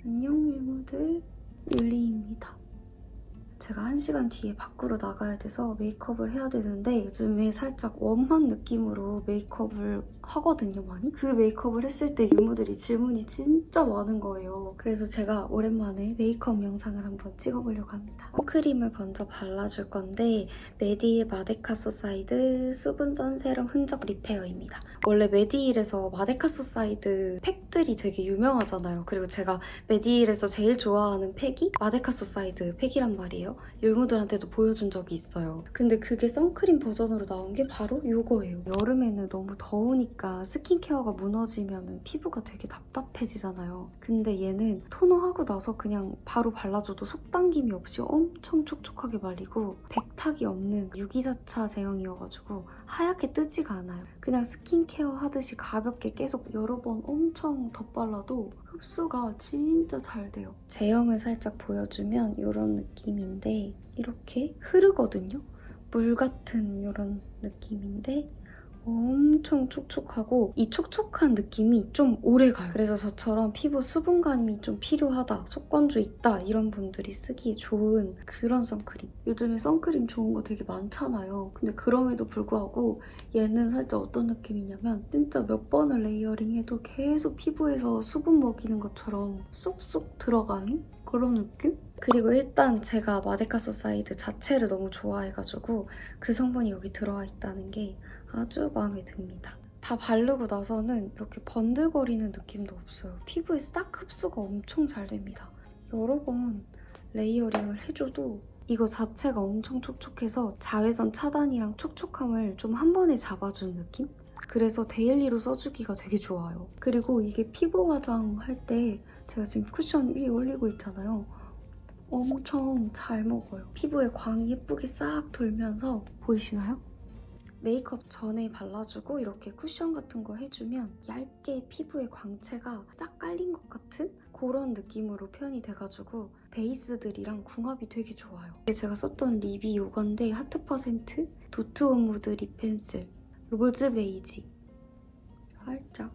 안녕 유무들, 율리입니다. 제가 1시간 뒤에 밖으로 나가야 돼서 메이크업을 해야 되는데 요즘에 살짝 웜한 느낌으로 메이크업을 하거든요, 많이. 그 메이크업을 했을 때 유무들이 질문이 진짜 많은 거예요. 그래서 제가 오랜만에 메이크업 영상을 한번 찍어보려고 합니다. 선크림을 먼저 발라줄 건데 메디힐 마데카소사이드 수분전 세럼 흔적 리페어입니다. 원래 메디힐에서 마데카소사이드 팩들이 되게 유명하잖아요. 그리고 제가 메디힐에서 제일 좋아하는 팩이 마데카소사이드 팩이란 말이에요. 율무들한테도 보여준 적이 있어요. 근데 그게 선크림 버전으로 나온 게 바로 이거예요. 여름에는 너무 더우니까 스킨케어가 무너지면 피부가 되게 답답해지잖아요. 근데 얘는 토너하고 나서 그냥 바로 발라줘도 속당김이 없이 엄청 촉촉하게 말리고 백탁이 없는 유기자차 제형이어가지고 하얗게 뜨지가 않아요. 그냥 스킨케어 하듯이 가볍게 계속 여러 번 엄청 덧발라도 흡수가 진짜 잘 돼요. 제형을 살짝 보여주면 이런 느낌인데 이렇게 흐르거든요? 물 같은 이런 느낌인데 엄청 촉촉하고 이 촉촉한 느낌이 좀 오래가요. 그래서 저처럼 피부 수분감이 좀 필요하다, 속건조 있다 이런 분들이 쓰기 좋은 그런 선크림. 요즘에 선크림 좋은 거 되게 많잖아요. 근데 그럼에도 불구하고 얘는 살짝 어떤 느낌이냐면 진짜 몇 번을 레이어링해도 계속 피부에서 수분 먹이는 것처럼 쏙쏙 들어가는 그런 느낌? 그리고 일단 제가 마데카소사이드 자체를 너무 좋아해가지고 그 성분이 여기 들어와 있다는 게 아주 마음에 듭니다. 다 바르고 나서는 이렇게 번들거리는 느낌도 없어요. 피부에 싹 흡수가 엄청 잘 됩니다. 여러 번 레이어링을 해줘도 이거 자체가 엄청 촉촉해서 자외선 차단이랑 촉촉함을 좀 한 번에 잡아준 느낌? 그래서 데일리로 써주기가 되게 좋아요. 그리고 이게 피부 화장할 때 제가 지금 쿠션 위에 올리고 있잖아요. 엄청 잘 먹어요. 피부에 광이 예쁘게 싹 돌면서 보이시나요? 메이크업 전에 발라주고 이렇게 쿠션 같은 거 해주면 얇게 피부에 광채가 싹 깔린 것 같은 그런 느낌으로 표현이 돼가지고 베이스들이랑 궁합이 되게 좋아요. 제가 썼던 립이 이건데 하트 퍼센트 도트 온 무드 립 펜슬 로즈 베이지 살짝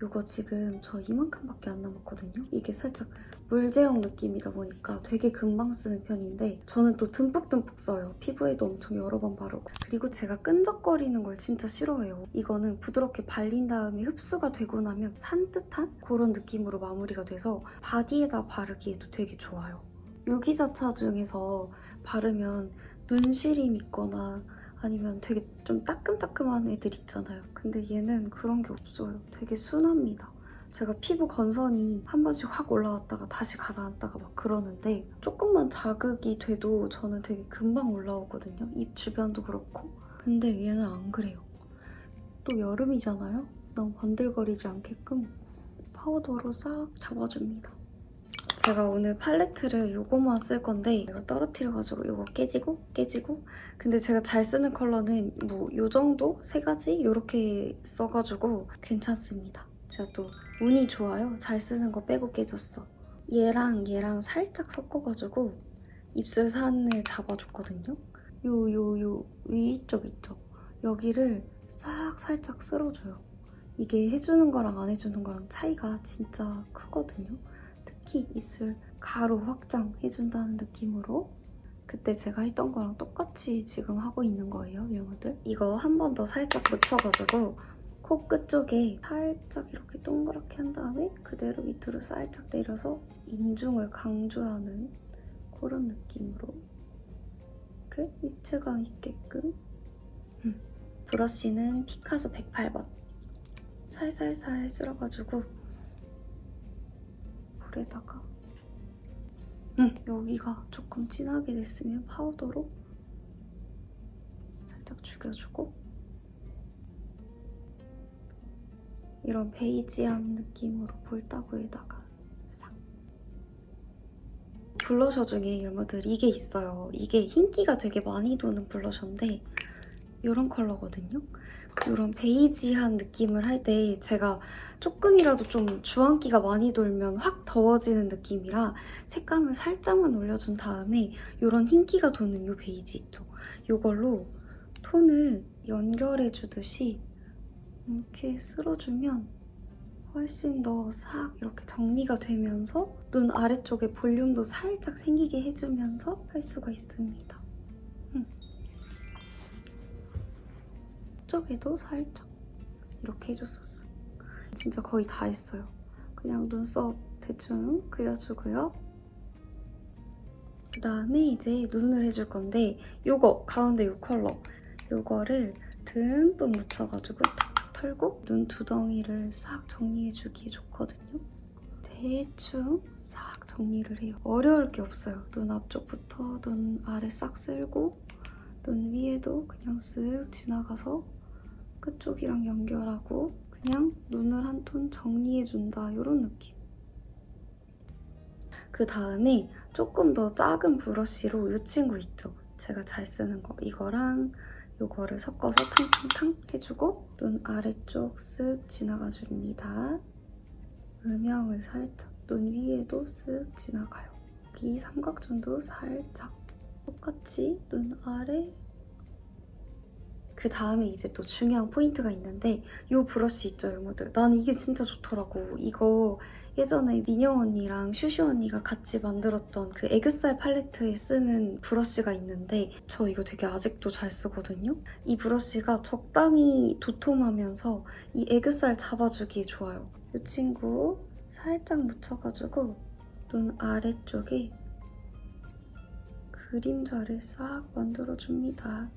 이거 지금 저 이만큼밖에 안 남았거든요. 이게 살짝 물 제형 느낌이다 보니까 되게 금방 쓰는 편인데 저는 또 듬뿍듬뿍 써요. 피부에도 엄청 여러 번 바르고. 그리고 제가 끈적거리는 걸 진짜 싫어해요. 이거는 부드럽게 발린 다음에 흡수가 되고 나면 산뜻한 그런 느낌으로 마무리가 돼서 바디에다 바르기에도 되게 좋아요. 유기자차 중에서 바르면 눈시림 있거나 아니면 되게 좀 따끔따끔한 애들 있잖아요. 근데 얘는 그런 게 없어요. 되게 순합니다. 제가 피부 건선이 한 번씩 확 올라왔다가 다시 가라앉다가 막 그러는데 조금만 자극이 돼도 저는 되게 금방 올라오거든요. 입 주변도 그렇고. 근데 얘는 안 그래요. 또 여름이잖아요. 너무 번들거리지 않게끔 파우더로 싹 잡아줍니다. 제가 오늘 팔레트를 이거만 쓸 건데 이거 떨어뜨려가지고 이거 깨지고 근데 제가 잘 쓰는 컬러는 뭐 이 정도? 3가지? 이렇게 써가지고 괜찮습니다. 제가 또 운이 좋아요. 잘 쓰는 거 빼고 깨졌어. 얘랑 살짝 섞어가지고 입술 산을 잡아줬거든요. 요 위쪽 있죠? 여기를 싹 살짝 쓸어줘요. 이게 해주는 거랑 안 해주는 거랑 차이가 진짜 크거든요. 특히 입술 가로 확장해준다는 느낌으로 그때 제가 했던 거랑 똑같이 지금 하고 있는 거예요, 여러분들. 이거 한 번 더 살짝 묻혀가지고 코끝 쪽에 살짝 이렇게 동그랗게 한 다음에 그대로 밑으로 살짝 내려서 인중을 강조하는 그런 느낌으로 이렇게 입체감 있게끔 브러쉬는 피카소 108번 살살살 쓸어가지고 볼에다가 여기가 조금 진하게 됐으면 파우더로 살짝 죽여주고 이런 베이지한 느낌으로 볼따구에다가 싹 블러셔 중에 여러분들 이게 있어요. 이게 흰기가 되게 많이 도는 블러셔인데 이런 컬러거든요. 이런 베이지한 느낌을 할 때 제가 조금이라도 좀 주황기가 많이 돌면 확 더워지는 느낌이라 색감을 살짝만 올려준 다음에 이런 흰기가 도는 이 베이지 있죠? 이걸로 톤을 연결해주듯이 이렇게 쓸어주면 훨씬 더 싹 이렇게 정리가 되면서 눈 아래쪽에 볼륨도 살짝 생기게 해주면서 할 수가 있습니다. 이쪽에도 살짝 이렇게 해줬었어요. 진짜 거의 다 했어요. 그냥 눈썹 대충 그려주고요. 그다음에 이제 눈을 해줄 건데 요거 가운데 요 컬러 요거를 듬뿍 묻혀가지고 탁 털고 눈 두덩이를 싹 정리해주기에 좋거든요. 대충 싹 정리를 해요. 어려울 게 없어요. 눈 앞쪽부터 눈 아래 싹 쓸고 눈 위에도 그냥 쓱 지나가서 끝쪽이랑 연결하고 그냥 눈을 한 톤 정리해준다 이런 느낌. 그 다음에 조금 더 작은 브러쉬로 이 친구 있죠? 제가 잘 쓰는 거 이거랑 이거를 섞어서 탕탕탕 해주고 눈 아래쪽 쓱 지나가줍니다. 음영을 살짝 눈 위에도 쓱 지나가요. 여기 삼각존도 살짝 똑같이 눈 아래. 그 다음에 이제 또 중요한 포인트가 있는데 이 브러쉬 있죠, 여러분들? 난 이게 진짜 좋더라고. 이거 예전에 민영 언니랑 슈슈 언니가 같이 만들었던 그 애교살 팔레트에 쓰는 브러쉬가 있는데 저 이거 되게 아직도 잘 쓰거든요? 이 브러쉬가 적당히 도톰하면서 이 애교살 잡아주기에 좋아요. 이 친구 살짝 묻혀가지고 눈 아래쪽에 그림자를 싹 만들어줍니다.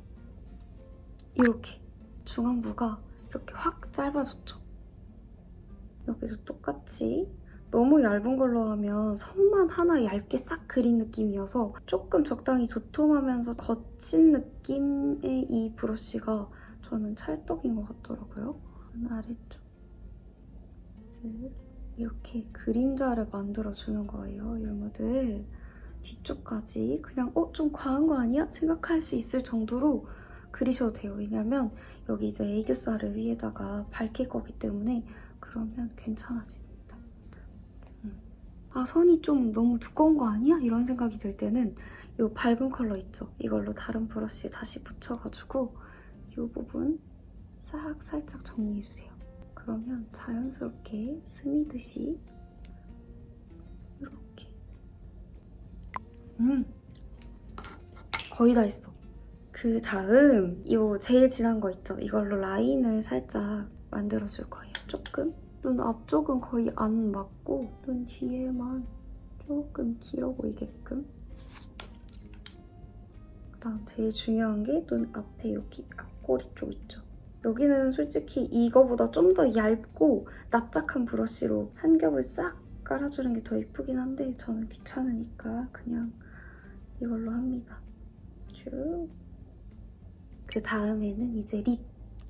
이렇게 중앙부가 이렇게 확 짧아졌죠? 여기도 똑같이 너무 얇은 걸로 하면 선만 하나 얇게 싹 그린 느낌이어서 조금 적당히 도톰하면서 거친 느낌의 이 브러쉬가 저는 찰떡인 것 같더라고요. 아래쪽 쓱 이렇게 그림자를 만들어주는 거예요, 여러분들. 뒤쪽까지 그냥 좀 과한 거 아니야? 생각할 수 있을 정도로 그리셔도 돼요. 왜냐면 여기 이제 애교살을 위에다가 밝힐 거기 때문에 그러면 괜찮아집니다. 아, 선이 좀 너무 두꺼운 거 아니야? 이런 생각이 들 때는 이 밝은 컬러 있죠? 이걸로 다른 브러쉬 다시 붙여가지고 이 부분 싹 살짝 정리해주세요. 그러면 자연스럽게 스미듯이 이렇게 거의 다 했어. 그 다음 이 제일 진한 거 있죠? 이걸로 라인을 살짝 만들어줄 거예요. 조금 눈 앞쪽은 거의 안 맞고 눈 뒤에만 조금 길어 보이게끔. 그다음 제일 중요한 게 눈 앞에 여기 앞꼬리 쪽 있죠? 여기는 솔직히 이거보다 좀 더 얇고 납작한 브러쉬로 한 겹을 싹 깔아주는 게 더 예쁘긴 한데 저는 귀찮으니까 그냥 이걸로 합니다. 쭉. 그 다음에는 이제 립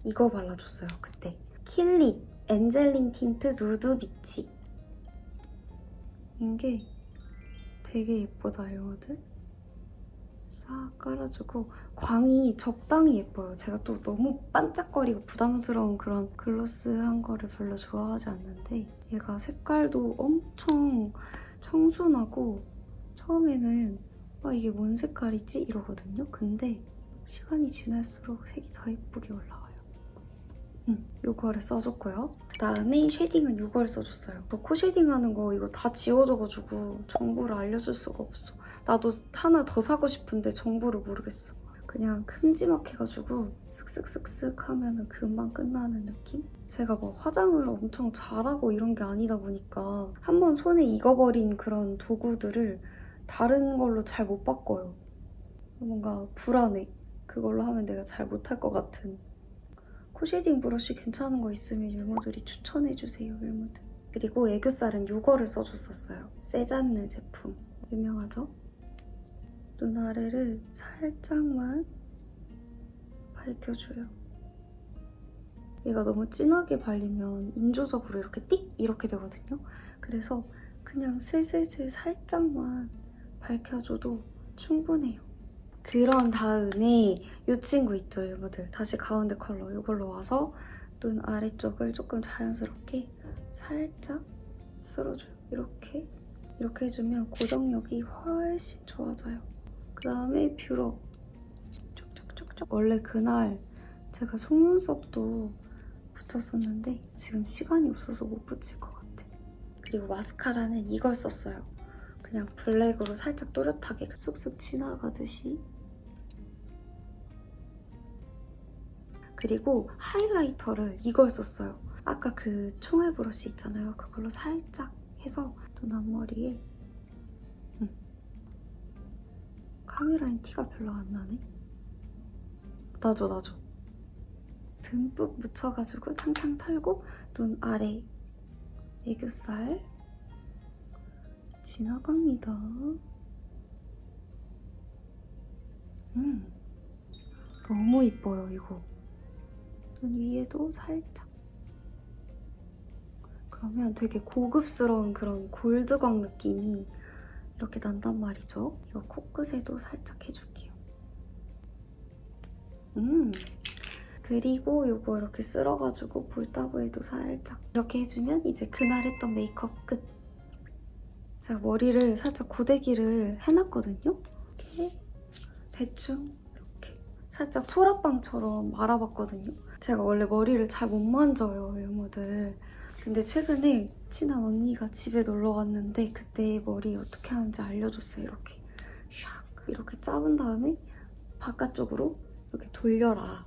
이거 발라줬어요. 그때 킬립 엔젤링 틴트 누드 비치. 이게 되게 예쁘다, 여러분들. 싹 깔아주고 광이 적당히 예뻐요. 제가 또 너무 반짝거리고 부담스러운 그런 글로스한 거를 별로 좋아하지 않는데 얘가 색깔도 엄청 청순하고 처음에는 이게 뭔 색깔이지? 이러거든요. 근데 시간이 지날수록 색이 더 예쁘게 올라와요. 이거를 써줬고요. 그다음에 쉐딩은 이걸 써줬어요. 저 코 쉐딩하는 거 이거 다 지워져가지고 정보를 알려줄 수가 없어. 나도 하나 더 사고 싶은데 정보를 모르겠어. 그냥 큼지막해가지고 쓱쓱쓱쓱 하면 금방 끝나는 느낌? 제가 뭐 화장을 엄청 잘하고 이런 게 아니다 보니까 한번 손에 익어버린 그런 도구들을 다른 걸로 잘 못 바꿔요. 뭔가 불안해. 그걸로 하면 내가 잘 못할 것 같은. 코 쉐딩 브러쉬 괜찮은 거 있으면 율무들이 추천해주세요, 율무들. 그리고 애교살은 이거를 써줬었어요. 세잔느 제품. 유명하죠? 눈 아래를 살짝만 밝혀줘요. 얘가 너무 진하게 발리면 인조적으로 이렇게 띡! 이렇게 되거든요. 그래서 그냥 슬슬슬 살짝만 밝혀줘도 충분해요. 그런 다음에 이 친구 있죠, 여러분들. 다시 가운데 컬러 이걸로 와서 눈 아래쪽을 조금 자연스럽게 살짝 쓸어줘요. 이렇게 해주면 고정력이 훨씬 좋아져요. 그 다음에 뷰러 촉촉촉촉. 원래 그날 제가 속눈썹도 붙였었는데 지금 시간이 없어서 못 붙일 것 같아. 그리고 마스카라는 이걸 썼어요. 그냥 블랙으로 살짝 또렷하게 쓱쓱 지나가듯이. 그리고 하이라이터를 이걸 썼어요. 아까 그 총알 브러쉬 있잖아요. 그걸로 살짝 해서 눈 앞머리에 카메라엔 티가 별로 안 나네. 나죠. 듬뿍 묻혀가지고 탕탕 털고 눈 아래 애교살 지나갑니다. 너무 이뻐요, 이거. 눈 위에도 살짝. 그러면 되게 고급스러운 그런 골드광 느낌이 이렇게 난단 말이죠. 이거 코끝에도 살짝 해줄게요. 그리고 이거 이렇게 쓸어가지고 볼따구에도 살짝 이렇게 해주면 이제 그날 했던 메이크업 끝. 제가 머리를 살짝 고데기를 해놨거든요. 이렇게 대충 이렇게 살짝 소라빵처럼 말아봤거든요. 제가 원래 머리를 잘 못 만져요, 외모들. 근데 최근에 친한 언니가 집에 놀러 왔는데 그때 머리 어떻게 하는지 알려줬어요. 이렇게 샥 이렇게 짜은 다음에 바깥쪽으로 이렇게 돌려라.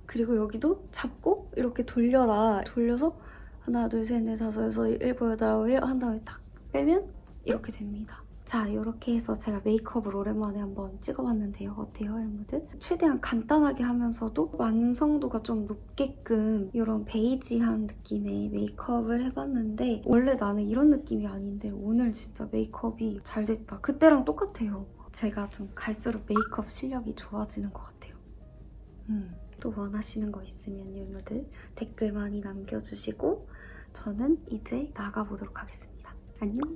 그리고 여기도 잡고 이렇게 돌려라. 돌려서 하나, 둘, 셋, 넷, 다섯, 여섯, 일곱, 여덟, 아홉, 열 한 다음에 탁 빼면 이렇게 됩니다. 자, 이렇게 해서 제가 메이크업을 오랜만에 한번 찍어봤는데요. 어때요, 여러분들? 최대한 간단하게 하면서도 완성도가 좀 높게끔 이런 베이지한 느낌의 메이크업을 해봤는데 원래 나는 이런 느낌이 아닌데 오늘 진짜 메이크업이 잘 됐다. 그때랑 똑같아요. 제가 좀 갈수록 메이크업 실력이 좋아지는 것 같아요. 또 원하시는 거 있으면 여러분들 댓글 많이 남겨주시고 저는 이제 나가보도록 하겠습니다. 안녕!